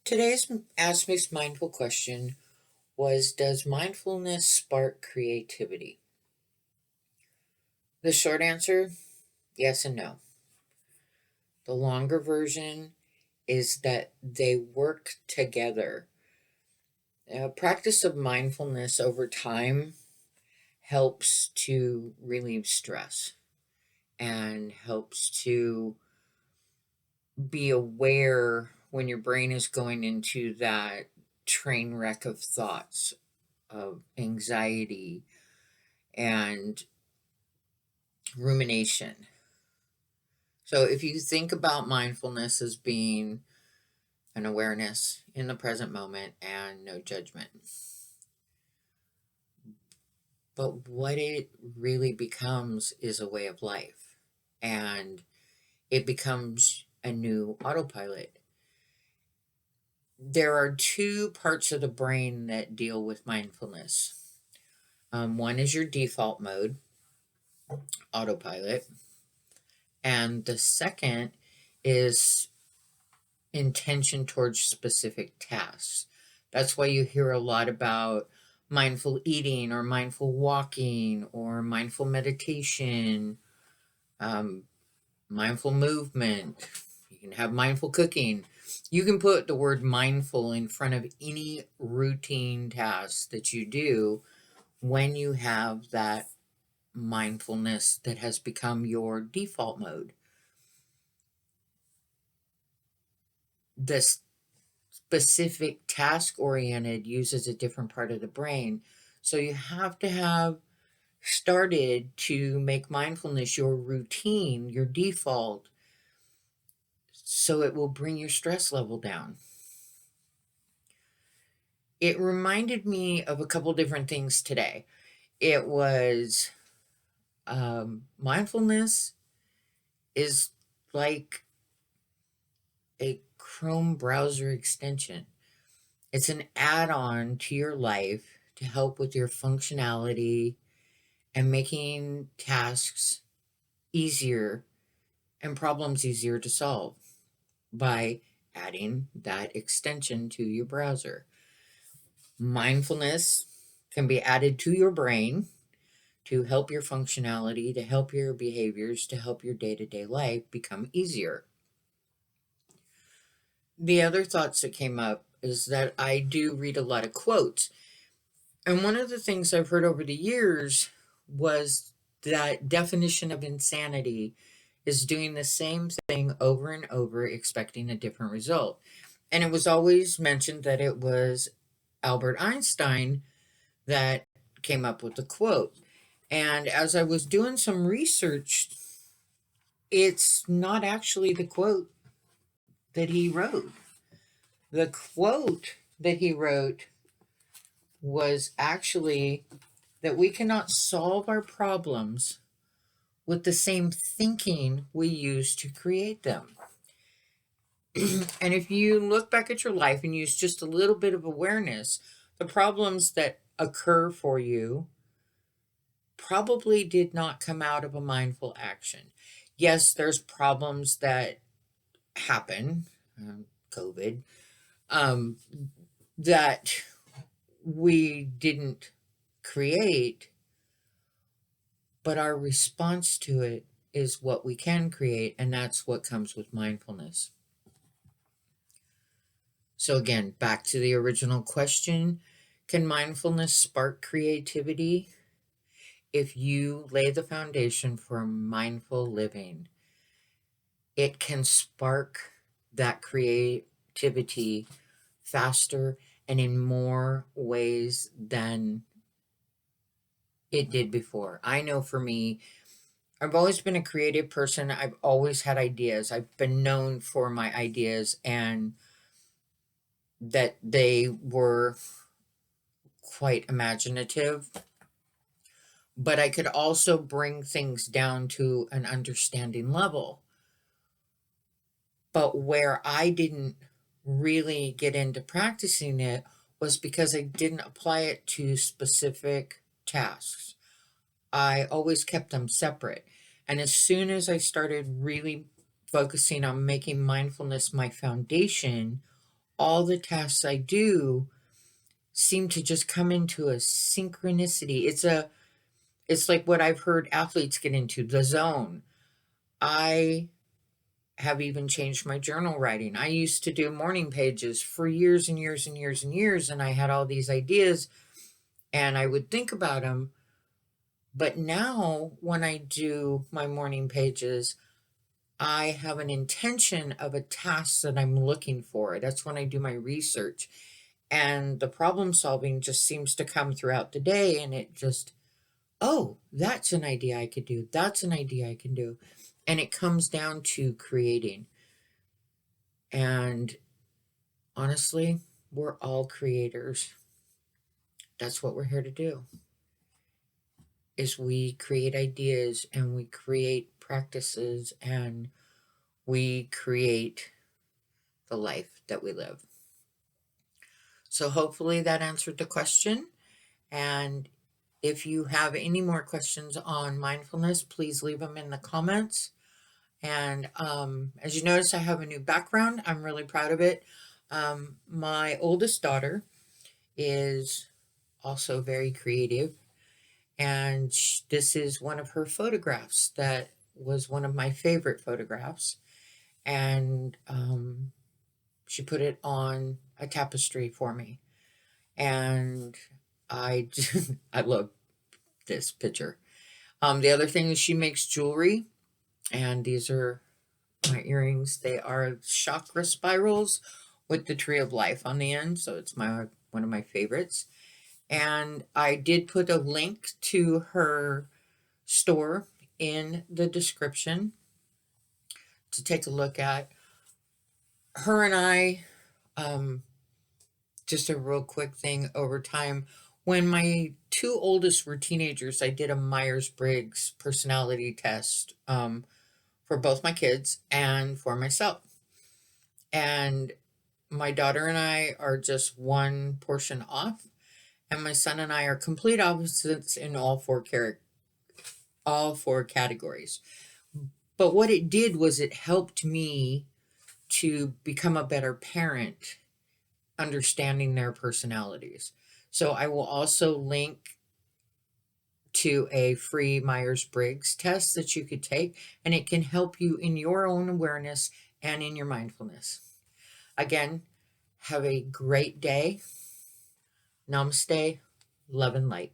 Today's Ask Miz Mindful question was, does mindfulness spark creativity? The short answer, yes and no. The longer version is that they work together. Practice of mindfulness over time helps to relieve stress and helps to be aware when your brain is going into that train wreck of thoughts, of anxiety, and rumination. So if you think about mindfulness as being an awareness in the present moment and no judgment, but what it really becomes is a way of life, and it becomes a new autopilot. There are two parts of the brain that deal with mindfulness. One is your default mode, autopilot, and the second is intention towards specific tasks. That's why you hear a lot about mindful eating or mindful walking or mindful meditation, um, mindful movement. You can have mindful cooking. You can put the word mindful in front of any routine task that you do when you have that mindfulness that has become your default mode. This specific task oriented uses a different part of the brain. So you have to have started to make mindfulness your routine, your default, so it will bring your stress level down. It reminded me of a couple different things today. It was mindfulness is like a Chrome browser extension. It's an add on to your life to help with your functionality and making tasks easier and problems easier to solve by adding that extension to your browser. Mindfulness can be added to your brain to help your functionality, to help your behaviors, to help your day to day life become easier. The other thoughts that came up is that I do read a lot of quotes. And one of the things I've heard over the years was that definition of insanity is doing the same thing over and over, expecting a different result. And it was always mentioned that it was Albert Einstein that came up with the quote. And as I was doing some research, it's not actually the quote that he wrote. The quote that he wrote was actually that we cannot solve our problems with the same thinking we use to create them. And if you look back at your life and use just a little bit of awareness, the problems that occur for you probably did not come out of a mindful action. Yes, there's problems that happen, COVID, um, that we didn't create, but our response to it is what we can create, and that's what comes with mindfulness. So, again, back to the original question, can mindfulness spark creativity? If you lay the foundation for mindful living, it can spark that creativity faster and in more ways than it did before. I know for me, I've always been a creative person. I've always had ideas. I've been known for my ideas and that they were quite imaginative. But I could also bring things down to an understanding level. But where I didn't really get into practicing it was because I didn't apply it to specific tasks. I always kept them separate. And as soon as I started really focusing on making mindfulness my foundation, all the tasks I do seem to just come into a synchronicity. It's like what I've heard athletes get into, the zone. I have even changed my journal writing. I used to do morning pages for years and years and years and years, and I had all these ideas and I would think about them. But now, when I do my morning pages, I have an intention of a task that I'm looking for. That's when I do my research. And the problem solving just seems to come throughout the day, and it just, oh, that's an idea I could do. That's an idea I can do. And it comes down to creating. And honestly, we're all creators. That's what we're here to do. Is we create ideas and we create practices and we create the life that we live. So hopefully that answered the question. And if you have any more questions on mindfulness, please leave them in the comments. And as you notice, I have a new background. I'm really proud of it. My oldest daughter is also very creative. And this is one of her photographs that was one of my favorite photographs. And she put it on a tapestry for me. And I love this picture. The other thing is she makes jewelry. And these are my earrings. They are chakra spirals with the tree of life on the end. So it's one of my favorites. And I did put a link to her store in the description to take a look at. Her and I, just a real quick thing over time. When my two oldest were teenagers, I did a Meyers-Briggs personality test for both my kids and for myself. And my daughter and I are just one portion off. And my son and I are complete opposites in all four categories. But what it did was it helped me to become a better parent, understanding their personalities. So I will also link to a free Myers-Briggs test that you could take, and it can help you in your own awareness and in your mindfulness. Again, have a great day. Namaste, love and light.